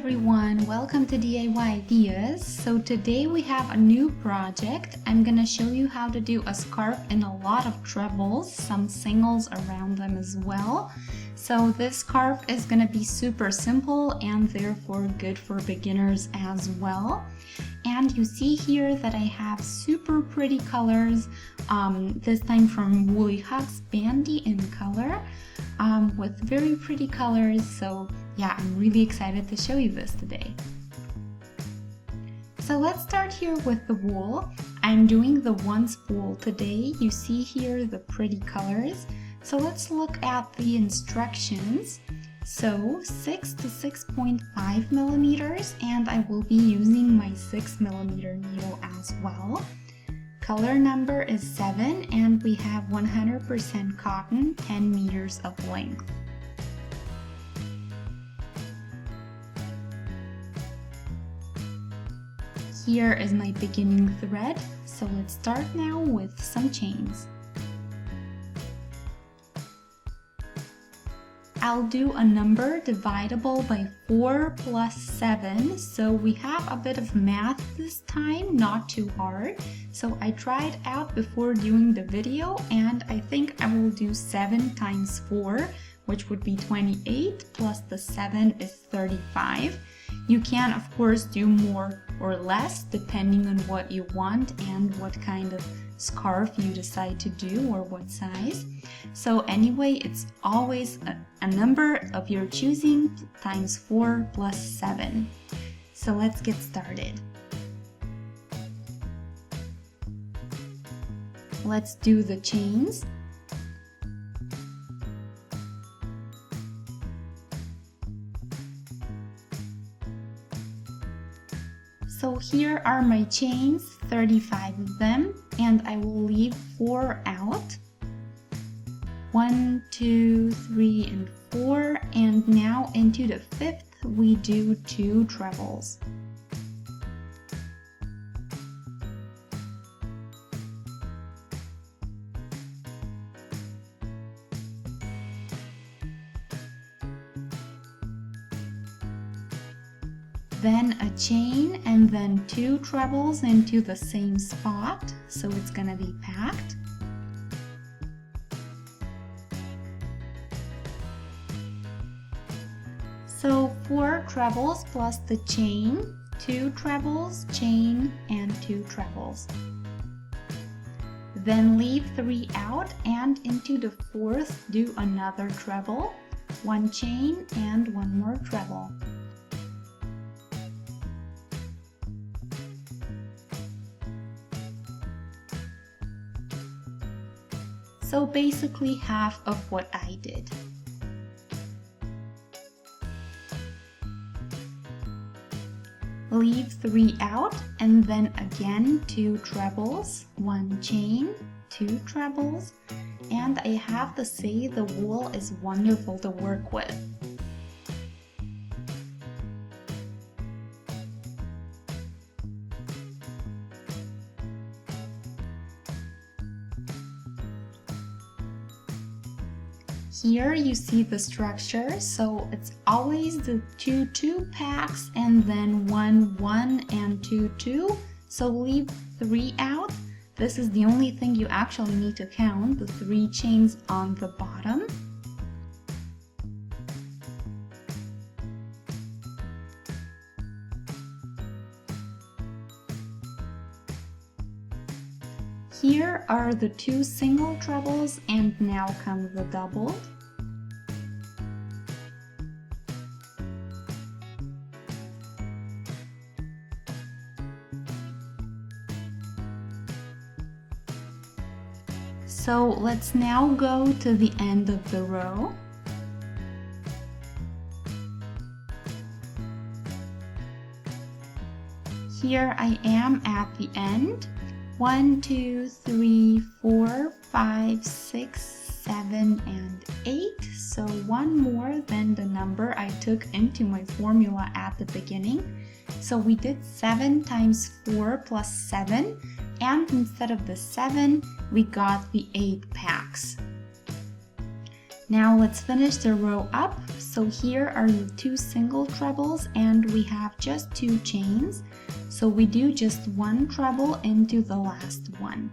everyone, welcome to DIY Ideas. So today we have a new project. I'm gonna show you how to do a scarf in a lot of trebles, some singles around them as well. So this scarf is gonna be super simple and therefore good for beginners as well. And you see here that I have super pretty colors, this time from Wool-Tastic Bandy in color, with very pretty colors. So yeah, I'm really excited to show you this today. So let's start here with the wool. I'm doing the one spool today. You see here the pretty colors. So let's look at the instructions. So 6 to 6.5 millimeters, and I will be using my 6 millimeter needle as well. Color number is 7, and we have 100% cotton, 10 meters of length. Here is my beginning thread, so let's start now with some chains. I'll do a number dividable by 4 plus 7, so we have a bit of math this time, not too hard. So I tried out before doing the video, and I think I will do 7 times 4, which would be 28, plus the 7 is 35. You can, of course, do more or less depending on what you want and what kind of scarf you decide to do or what size. So anyway, it's always a number of your choosing times 4 plus 7. So let's get started. Let's do the chains. So here are my chains, 35 of them, and I will leave 4 out. 1, 2, 3, and 4, and now into the 5th we do 2 trebles. Then a chain and then 2 trebles into the same spot, so it's gonna be packed. So 4 trebles plus the chain, 2 trebles, chain, and 2 trebles. Then leave 3 out and into the 4th do another treble, 1 chain and 1 more treble. So basically half of what I did. Leave 3 out and then again 2 trebles, 1 chain, 2 trebles, and I have to say the wool is wonderful to work with. Here you see the structure, so it's always the 2 packs and then 1 and 2. So leave 3 out. This is the only thing you actually need to count, the 3 chains on the bottom. Here are the 2 single trebles, and now come the double. So let's now go to the end of the row. Here I am at the end. 1, 2, 3, 4, 5, 6, 7, and 8. So 1 more than the number I took into my formula at the beginning. So we did 7 times 4 plus 7, and instead of the 7, we got the 8 packs. Now let's finish the row up. So here are the 2 single trebles and we have just 2 chains. So we do just 1 treble into the last one.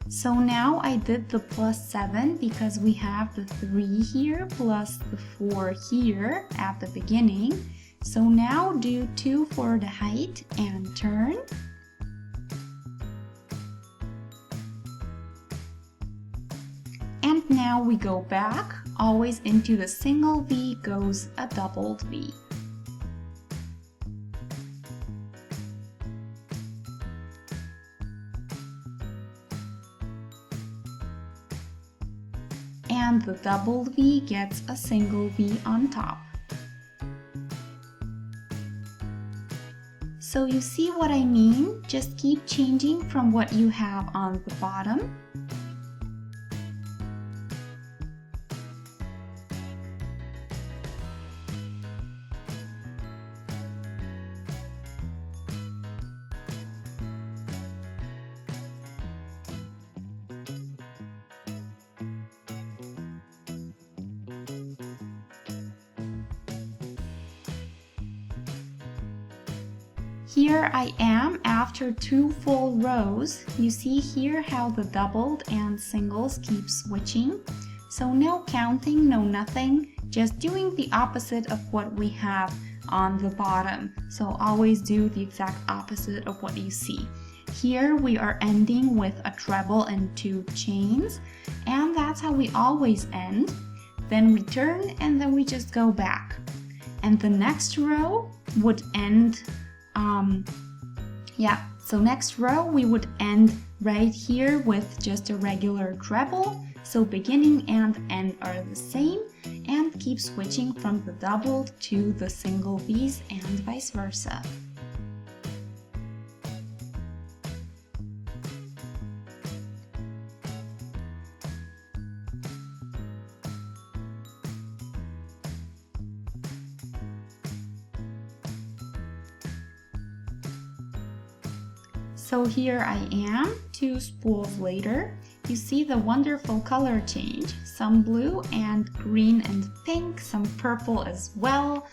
So now I did the +7 because we have the 3 here plus the 4 here at the beginning. So now do 2 for the height and turn. And now we go back. Always into the single V goes a doubled V. And the doubled V gets a single V on top. So you see what I mean? Just keep changing from what you have on the bottom. Here I am after 2 full rows. You see here how the doubled and singles keep switching. So no counting, no nothing, just doing the opposite of what we have on the bottom. So always do the exact opposite of what you see. Here we are ending with a treble and 2 chains, and that's how we always end. Then we turn and then we just go back. And the next row would end so next row we would end right here with just a regular treble. So beginning and end are the same, and keep switching from the doubled to the single V's and vice versa. So here I am, 2 spools later. You see the wonderful color change. Some blue and green and pink, some purple as well.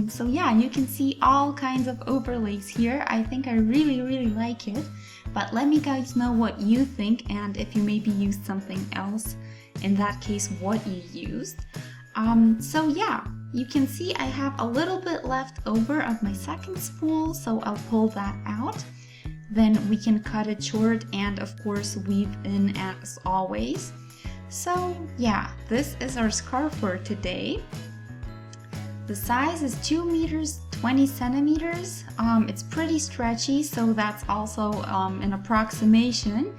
So yeah, you can see all kinds of overlays here. I think I really like it. But let me guys know what you think, and if you maybe used something else, in that case what you used. So yeah, you can see I have a little bit left over of my second spool, so I'll pull that out. Then we can cut it short and of course weave in as always. So yeah, this is our scarf for today. The size is 2 meters 20 centimeters. It's pretty stretchy, so that's also an approximation.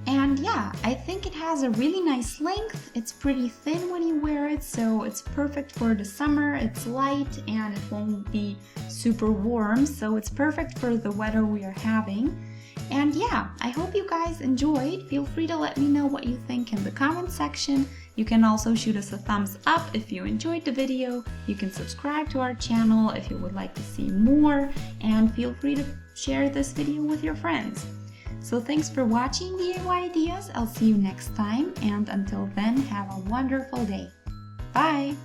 And yeah, I think it has a really nice length. It's pretty thin when you wear it, so it's perfect for the summer. It's light and it won't be super warm, so it's perfect for the weather we are having. And yeah, I hope you guys enjoyed. Feel free to let me know what you think in the comment section. You can also shoot us a thumbs up if you enjoyed the video. You can subscribe to our channel if you would like to see more, and feel free to share this video with your friends. So thanks for watching DIY Ideas. I'll see you next time, and until then, have a wonderful day. Bye!